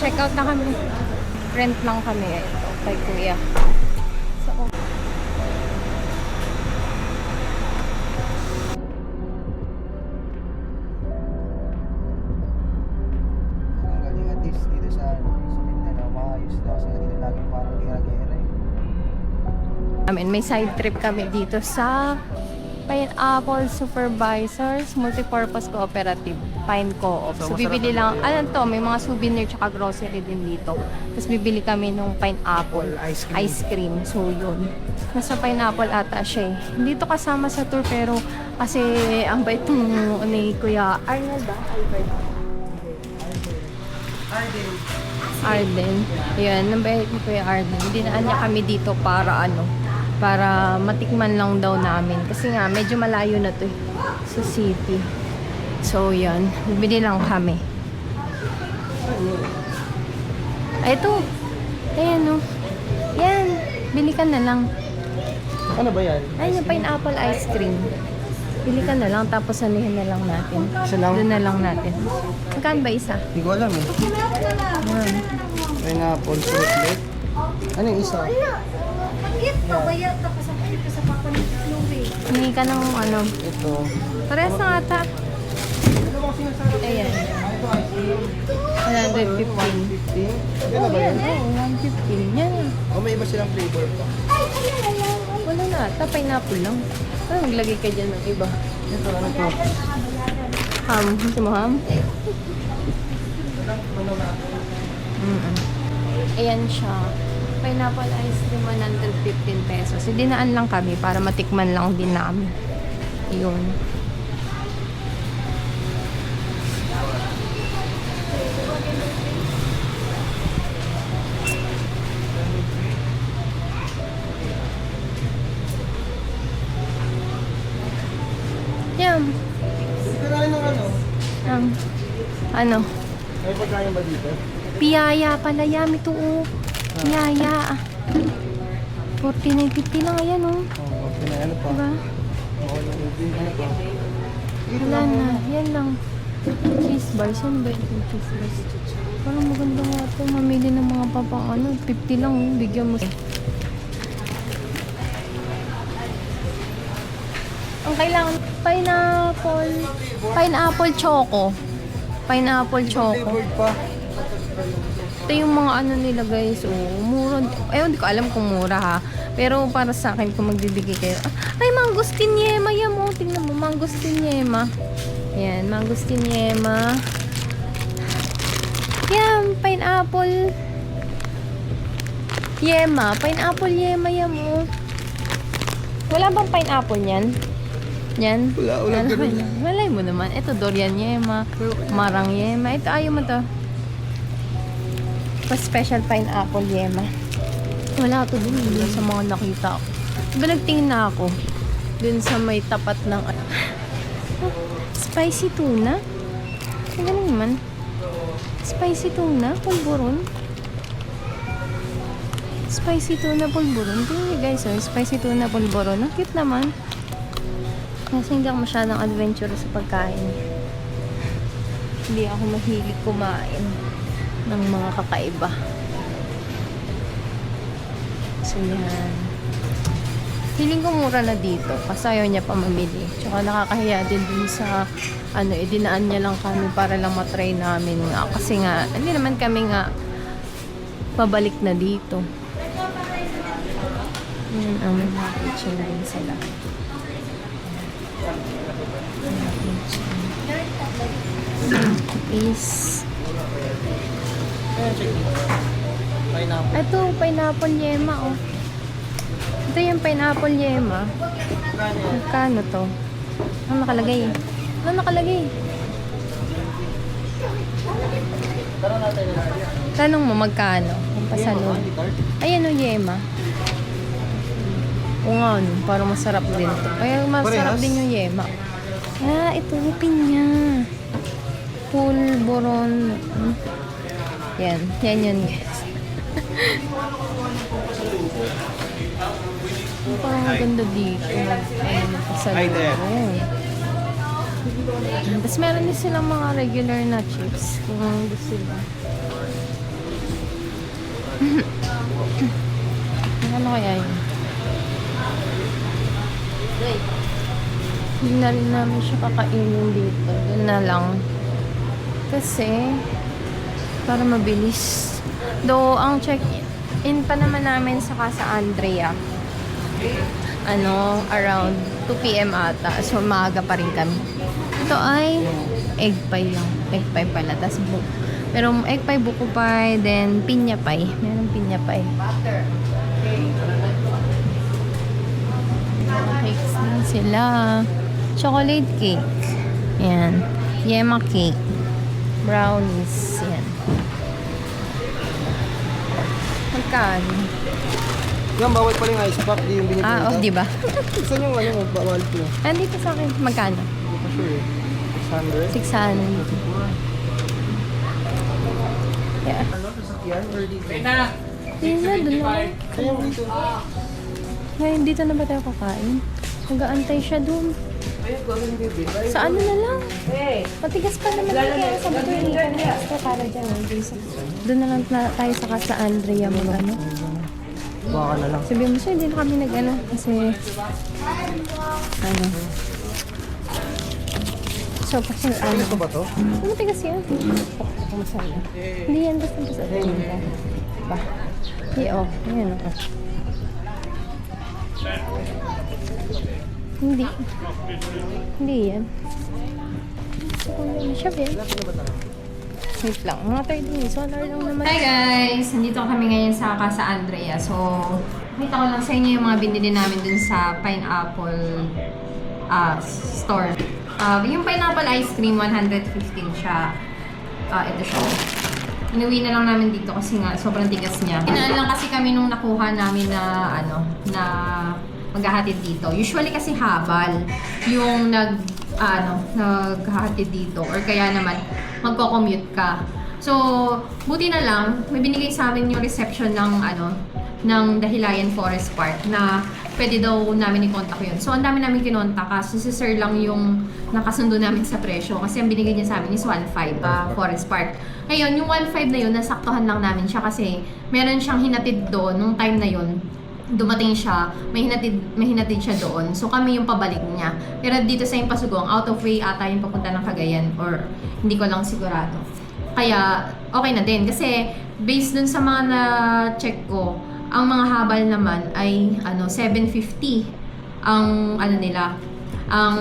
Check out na kami. Rent lang kami. Ito, kay Kuya. So, Galing at least dito sa Mindanao, maayos daw kasi dito laging parang gera-gera eh. may side trip kami dito sa Pineapple Supervisors Multipurpose Cooperative, Pine Co-op. So, bibili lang, ano to, may mga souvenir tsaka grocery din dito. Tapos, bibili kami ng pineapple ice cream. So, yun. Nasa pineapple ata siya eh. Hindi to kasama sa tour, pero kasi ang bait ng ni Kuya Arnold ba? Arden. Ayan, ang bait ni Kuya Arden. Dinaan niya kami dito para ano, para matikman lang daw namin. Kasi nga, medyo malayo na to eh, sa city. So, yan. Bibili lang kami. Ay, ito. Ayan, oh. Yan. Bili ka na lang. Ano ba yan? Ay, yung pineapple ice cream. Bili ka na lang, tapos anihin na lang natin. Isa lang? Doon na lang natin. Magkano ba isa? Hindi ko alam eh. Yan. Pineapple chocolate. Ano yung isa? Hingi ka ng ano. Ito. Parehas na ata. Ayan. 115. 150. Ano ba Yan, yan? 115. Yan. O may iba silang flavor pa. Wala na ata. Pineapple lang. Ano, maglagay ka dyan ng iba. Ito, ano to? Ham. Gusto mo ham? Ayan siya. Pineapple ice cream, 115 pesos. Dinaan lang kami para matikman lang din namin. Yun. Yan. Ito na rin ng ano? Ano? May pagkain ba dito? Piyaya pala. Yami to, oh. Piyaya. 49.50 lang. Ayan, oh. Oo, okay na. Ano pa? Diba? Oo, ano pa? Wala na. Yan lang. Cheese bars. Yan ba yung cheese bars? Parang maganda nga ito. Mamili ng mga papang ano. 50 lang, oh. Bigyan mo. Ang kailangan, pineapple. Pineapple choco. Pineapple choco. Flavored pa. Ito yung mga ano nila guys. Oh, mura. Ayun, hindi ko alam kung mura ha. Pero para sa akin, kung magbibigay kayo. Ay, mangosteen yema. Yan mo. Tingnan mo. Mangosteen yema. Yan. Mangosteen yema. Yan. Pineapple. Yema. Pineapple yema. Yan mo. Wala bang pineapple yan? Yan. Wala ganun. Malay mo naman. Ito, durian yema. Marang yema. Ito, ayaw mo to. Special pineapple yema. Wala to dun sa mga nakita ko. Diba nagtingin na ako dun sa may tapat ng spicy tuna. Ang galing naman. Spicy tuna, pulburon. Spicy tuna, pulburon. Tingnan niyo guys, oh. Spicy tuna, pulburon. Ang cute naman. Kasi hindi ako masyadong adventurous sa pagkain. Hindi ako mahilig kumain ng mga kakaiba. So yan. Feeling ko mura na dito kasi ayaw niya pa mamili. Tsaka nakakahiya din dun sa ano, dinaan niya lang kami para lang matry namin nga. Kasi nga, hindi naman kami nga pabalik na dito. Yan ang mga kitchen din sila. Is Pineapple. ito, pineapple yema, oh. Ito yung pineapple yema. Magkano to? Ano nakalagay? Ano nakalagay? Tanong mo magkano? Ang pasalon. Ayan o, yema. O nga, no, parang masarap din to. Kaya masarap din yung yema. Ah, ito yung pinya. Pulburon. Yan. Yan yun, guys. Parang maganda dito. Ano sa loob. Tapos meron din silang mga regular na chips. Kung gusto nila. Ano kaya yun? Hindi na rin namin siya kakainin dito. Doon na lang. Kasi, para mabilis. Though, ang check-in pa naman namin sa Casa Andrea, around 2 p.m. ata. So, maaga pa rin kami. Ito ay egg pie lang. Egg pie pala. Tas pero egg pie, buko pie, then pinya pie. Meron pinya pie. Cakes din sila. Chocolate cake. Yan. Yema cake. Brownies. Yan. Magkano? Yung bawal pa rin ice pack, di yung binibenta. Di ba? Saan yung bawal ko? Andito sa akin. Magkano? Hindi ko sure eh. 600? 600. Yeah. Ano? Sasakyan or dito? Yun na, dun na. Kaya mo dito. Ngayon, dito na ba tayo kakain? Mag-aantay siya dun. Sa ano na lang? Matigas pa naman na kaya sa buto yung ikan na. Basta para dyan. Doon na lang tayo sa Casa Andrea mo. Baka na lang. Sabihin mo siya, hindi na kami nag-ano. Kasi, So, kasi, Ito ba to? matigas yan. Masala. Hindi yan, basta masala. Ba? Ayan o. Hindi. Hindi yan. Siya ba yan? Wait lang. Mga 30 minutes. 1 hour lang naman. Hi guys! Nandito kami ngayon sa Casa Andrea. So, kita ko lang sa inyo yung mga binili namin dun sa Pineapple store. Yung pineapple ice cream, 115 siya. Ito siya. Inuwi na lang namin dito kasi nga sobrang tigas niya. Inaan lang kasi kami nung nakuha namin na na maghahatid dito. Usually kasi habal yung naghahatid dito or kaya naman magko-commute ka. So, buti na lang may binigay sa amin yung reception ng ng Dahilayan Forest Park na pwede daw namin i-contact yun. So, ang dami namin kinontak kasi si Sir lang yung nakasundo namin sa presyo kasi ang binigay niya sa amin is 1.5 Forest Park. Ngayon, yung 1.5 na yun, nasaktuhan lang namin siya kasi meron siyang hinatid doon nung time na yun. Dumating siya, may hinatid siya doon. So, kami yung pabalik niya. Pero dito sa Impasugong, out of way ata yung papunta ng Cagayan or hindi ko lang sigurado. Kaya, okay na din. Kasi, based dun sa mga na-check ko, ang mga habal naman ay 750 ang ang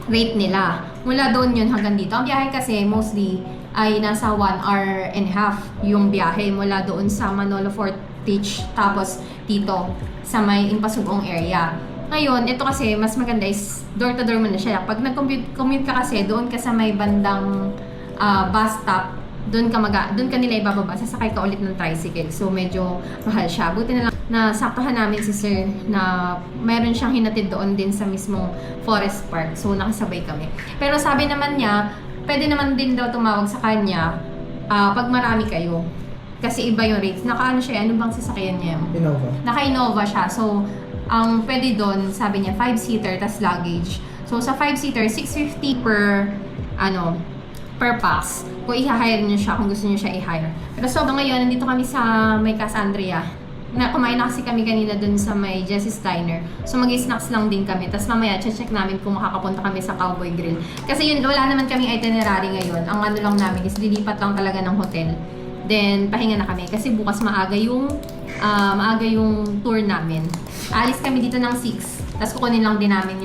rate nila. Mula doon yun hanggang dito. Ang biyahe kasi mostly ay nasa 1 hour and a half yung biyahe mula doon sa Manolo Fort Beach tapos dito sa may Impasugong area. Ngayon, ito kasi mas maganda is door to door mo na siya. Pag nag-commute ka kasi doon ka sa may bandang bus stop, doon ka nila ibababa, sasakay ka ulit ng tricycle. So, medyo mahal siya. Buti na lang na saktuhan namin si Sir na mayroon siyang hinatid doon din sa mismong Forest Park. So, nakasabay kami. Pero sabi naman niya, pwede naman din daw tumawag sa kanya pag marami kayo. Kasi iba yung rates. Naka-ano siya, ano bang sasakyan niya? Innova. Naka-Innova siya. So, ang pwede doon, sabi niya, 5-seater, tas luggage. So, sa 5-seater, 650 per pax. Kung i-hire niyo siya, kung gusto niyo siya i-hire. Pero so, ngayon, nandito kami sa may Casa Andrea. Kumain na kasi kami kanina dun sa may Jesse's Diner. So, mag-snacks lang din kami. Tapos mamaya, check namin kung makakapunta kami sa Cowboy Grill. Kasi yun, wala naman kaming itinerary ngayon. Ang ano lang namin is lilipat lang talaga ng hotel. Then, pahinga na kami. Kasi bukas maaga yung tour namin. Alis kami dito ng 6. Tapos kukunin lang din namin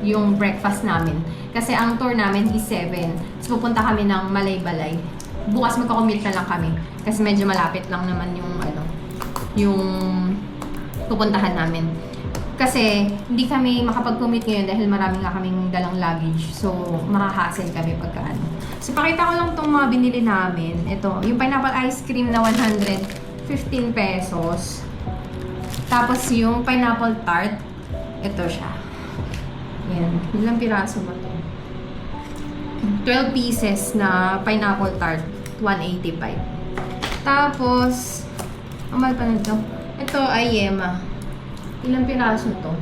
yung breakfast namin. Kasi ang tour namin is 7. So, pupunta kami ng Malaybalay. Bukas magko-commute na lang kami. Kasi medyo malapit lang naman yung pupuntahan namin. Kasi, hindi kami makapag-commute ngayon dahil marami nga kaming dalang luggage. So, makakahassle kami pagka . So, pakita ko lang itong mga binili namin. Ito, yung pineapple ice cream na 115 pesos. Tapos, yung pineapple tart, ito siya. Yan. Ilang piraso ba ito? 12 pieces na pineapple tart, 185. Tapos, amal pa nito. Ito ay yema. Ilang piraso to?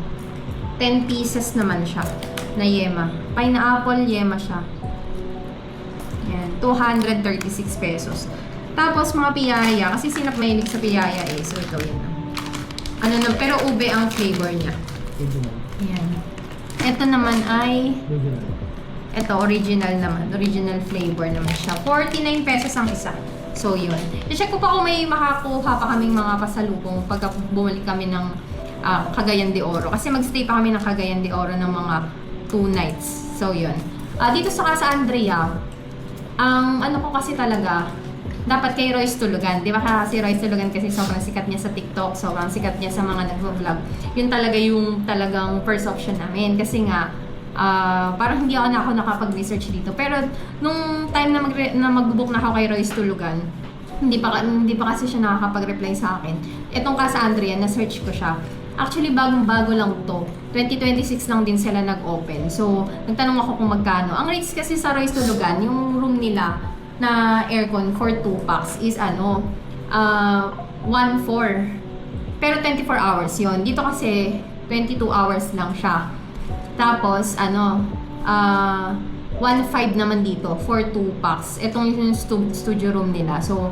10 pieces naman siya na yema. Pineapple yema siya. Yan, 236 pesos. Tapos mga piyaya, kasi sinap mahilig sa piyaya eh. So ito yun. Ano na, pero ube ang flavor niya. Ayan. Ito naman ay, ito original naman. Original flavor naman siya. 49 pesos ang isa. So yun. I-check ko pa kung may makakuha pa kaming mga pasalubong pag bumalik kami ng Cagayan de Oro. Kasi magstay pa kami ng Cagayan de Oro ng mga 2 nights. So yun. Dito sa Casa Andrea, ang ano ko kasi talaga, dapat kay Royce Tulugan. Di ba kasi Royce Tulugan kasi sobrang sikat niya sa TikTok, sobrang sikat niya sa mga nag-vlog. Yun talaga yung talagang first option namin. Kasi nga, parang hindi ako nakapag-research dito. Pero nung time na mag-book na ako kay Royce Tulugan, hindi pa kasi siya nakakapag-reply sa akin. Etong Casa Andrea, na-search ko siya. Actually, bagong-bago lang to. 2026 lang din sila nag-open. So, nagtanong ako kung magkano. Ang rates kasi sa Royce Tulugan, yung room nila na aircon for 2 packs is 1.4. Pero 24 hours yon. Dito kasi 22 hours lang siya. Tapos 1.5 naman dito for 2 packs. Itong yung studio room nila. So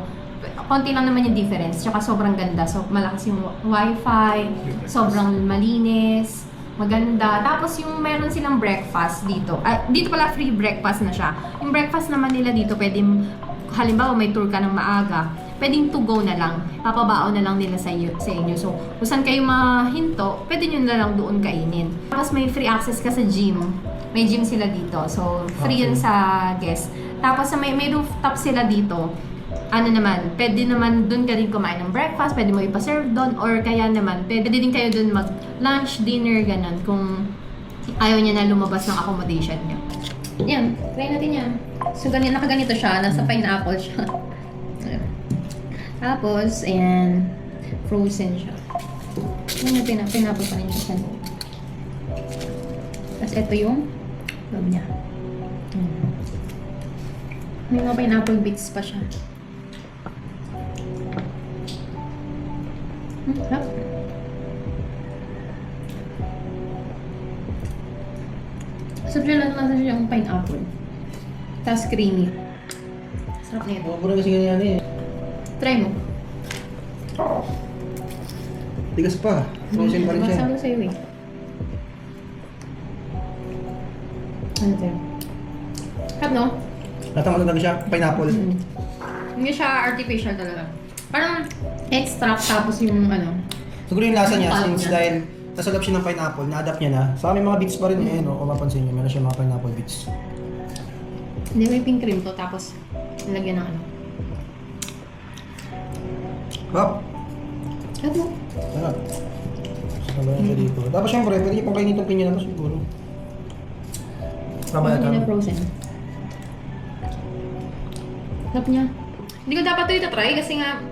konti lang naman yung difference. Tsaka sobrang ganda. So malakas yung wifi, sobrang malinis, maganda. Tapos yung meron silang breakfast dito. Dito pala free breakfast na siya. Yung breakfast naman nila dito, pwedeng, halimbawa may tour ka ng maaga, pwedeng to go na lang. Papabaon na lang nila sa inyo. So, kung saan kayo mahinto, pwede nyo na lang doon kainin. Tapos may free access ka sa gym. May gym sila dito. So, free yun sa guest. Tapos may rooftop sila dito. Ano naman, pwede naman doon ka rin kumain ng breakfast, pwede mo ipaserve doon, or kaya naman, pwede din kayo doon mag-lunch, dinner, ganun, kung ayaw niya na lumabas ng accommodation niya. Yan, try natin yan. So, nakaganito siya, nasa pineapple siya. Tapos, ayan, frozen siya. Ayan, pineapple pa rin siya sa loob. Tapos, ito yung loob niya. May mga pineapple bits pa siya. Sarap. Sarap siya lang nasa siya yung pineapple. Tapos creamy. Sarap na ito. Mura kasi ganyan eh. Try mo. Tigas pa. Frozen pa rin siya. Sabi ko sa'yo eh. Ano ito? Sarap no? Natang talaga siya, pineapple. Hindi siya artificial talaga. Parang extract tapos yung Siguro yung lasa niya, Pulp since niya. dahil nasa loob siya ng pineapple, na-adapt niya na. Sa amin mga bits pa rin eh, no? Kung mapansin niyo, meron siya mga pineapple bits. Hindi, may pink cream to tapos nilagyan ng Hop! Ano? Sarap. Sabayan siya dito. Tapos syempre, pwede niyo pang kainin itong pinya na to siguro. Tama Hindi na na. frozen. Sarap niya. Hindi ko dapat ito itatry kasi nga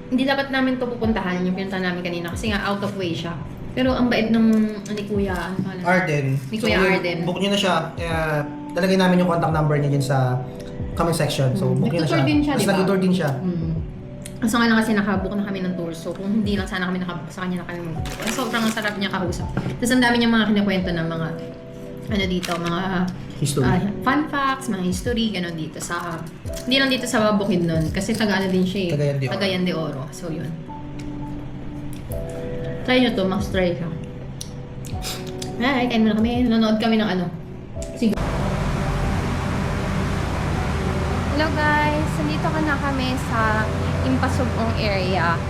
hindi dapat namin to pupuntahan yung pinuntahan namin kanina kasi nga out of way siya. Pero ang bait ng ni Kuya Arden. Ni Kuya Arden. Book niyo na siya. Lalagay namin yung contact number niya dyan sa comment section. So, book niyo na siya. Nag-tour din siya, Tapos di ba? nag-tour din siya. Kaso nga lang kasi nakabook na kami ng tour. So kung hindi lang sana kami nakabook sa kanya na kami mag-tour. Sobrang sarap niya kausap. Tapos ang dami niya mga kinakwento ng mga dito, mga History. fun facts, mga history, gano'n dito sa hindi lang dito sa Bukidnon kasi taga din siya eh. Cagayan de Oro. Cagayan de Oro. So yun. Try nyo to, mas try ka. Ay, kain muna kami. Nanonood kami ng Sige. Hello guys! Nandito ka na kami sa Impasugong area.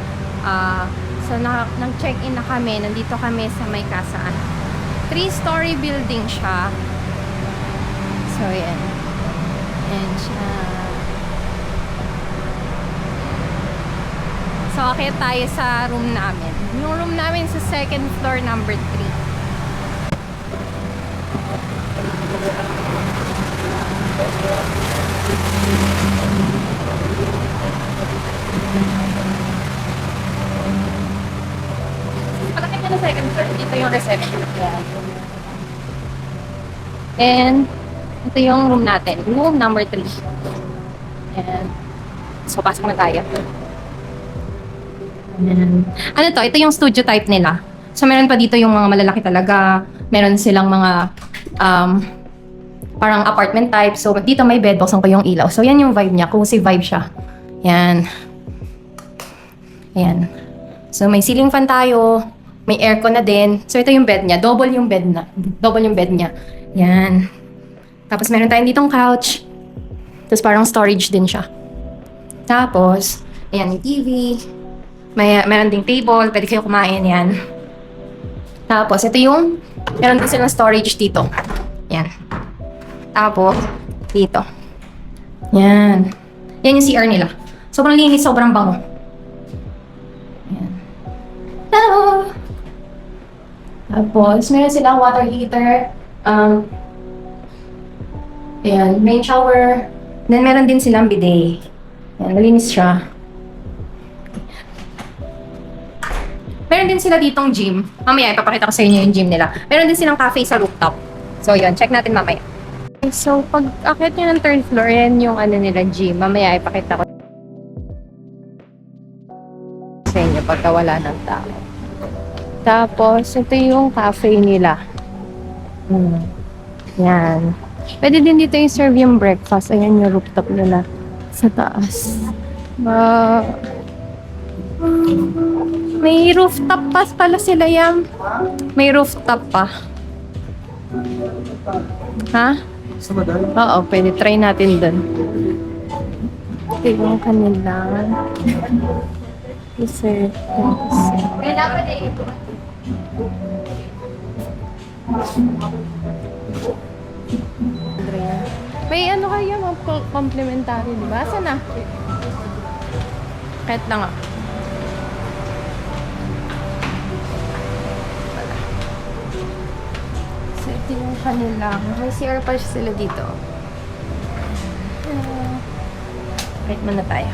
So, nag-check-in na kami. Nandito kami sa may kasaan. 3-story building siya. So, yan. Yan siya. So, akit tayo sa room namin. Yung room namin sa second floor, number 3. Pagkakit na second floor, dito yung reception. And, ito yung room natin. Room number 3. And, so, pasok na tayo. And, ito yung studio type nila. So, meron pa dito yung mga malalaki talaga. Meron silang mga, parang apartment type. So, dito may bed, buksan ko yung ilaw. So, yan yung vibe niya. Cozy vibe siya. Yan. Ayan. So, may ceiling fan tayo. May aircon na din. So, ito yung bed niya. Double yung bed na. Double yung bed niya. Yan. Tapos, meron tayong ditong couch. Tapos, parang storage din siya. Tapos, ayan yung TV. Meron ding table. Pwede kayo kumain. Yan. Tapos, ito yung meron din silang storage dito. Yan. Tapos, dito. Yan. Yan yung CR nila. Sobrang linis, sobrang bango. Yan. Hello! Tapos, meron silang water heater. Ayan, main shower. Then, meron din silang bidet. Ayan, malinis siya. Meron din sila ditong gym. Mamaya, ipapakita ko sa inyo yung gym nila. Meron din silang cafe sa rooftop. So, yun. Check natin mamaya. So, pag akit nyo ng third floor, yan yung ano nila, gym. Mamaya, ipakita ko sa inyo pagka wala ng tao. Tapos, ito yung cafe nila. Yan. Pwede din dito yung serve yung breakfast. Ayan yung rooftop nila sa taas. May rooftop pa pala sila yan. May rooftop pa. Ha? Sa madal? Oo, pwede. Try natin dun. Ito yung kanila. Kasi, may ano kayo, mga complimentary, di ba? Saan na? Kahit lang ah. So, ito yung kanila. May CR pa sila dito. Wait muna tayo.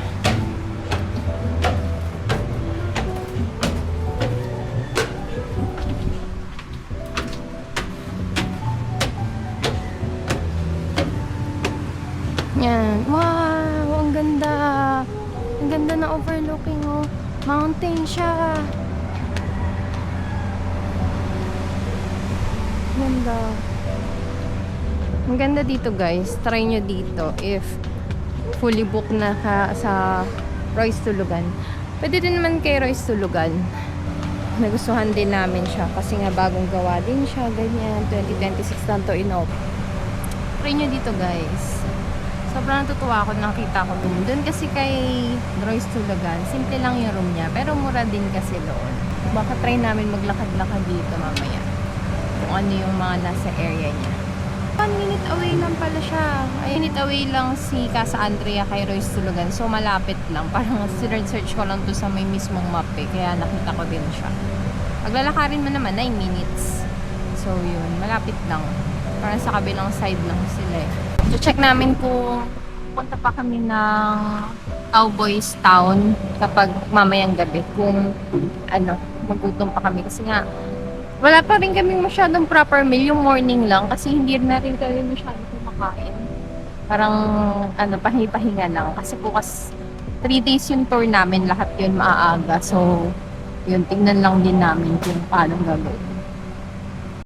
Yan. Wow! Ang ganda! Ang ganda na overlooking, oh. Mountain siya. Ganda. Ang ganda dito, guys. Try nyo dito if fully booked na ka sa Royce Tulugan. Pwede din naman kay Royce Tulugan. Nagustuhan din namin siya kasi nga bagong gawa din siya. Ganyan. 2026 lang to inop. Try nyo dito, guys. Sobrang natutuwa ako nakita ko room. Doon kasi kay Royce Tulugan, simple lang yung room niya. Pero mura din kasi doon. Baka try namin maglakad-lakad dito mamaya. Kung ano yung mga nasa area niya. 1 minute away lang pala siya. 1 minute away lang si Casa Andrea kay Royce Tulugan. So malapit lang. Parang search ko lang to sa may mismong map eh. Kaya nakita ko din siya. Paglalakarin mo naman, 9 minutes. So yun, malapit lang. Parang sa kabilang side lang sila eh. So, check namin kung punta pa kami ng Cowboys Town kapag mamayang gabi. Kung ano, magutom pa kami. Kasi nga, wala pa rin kami masyadong proper meal. Yung morning lang. Kasi hindi na rin kami masyadong kumakain. Parang, ano, pahinga lang. Kasi bukas, 3 days yung tour namin. Lahat yun maaaga. So, yun, tingnan lang din namin kung paano gagawin.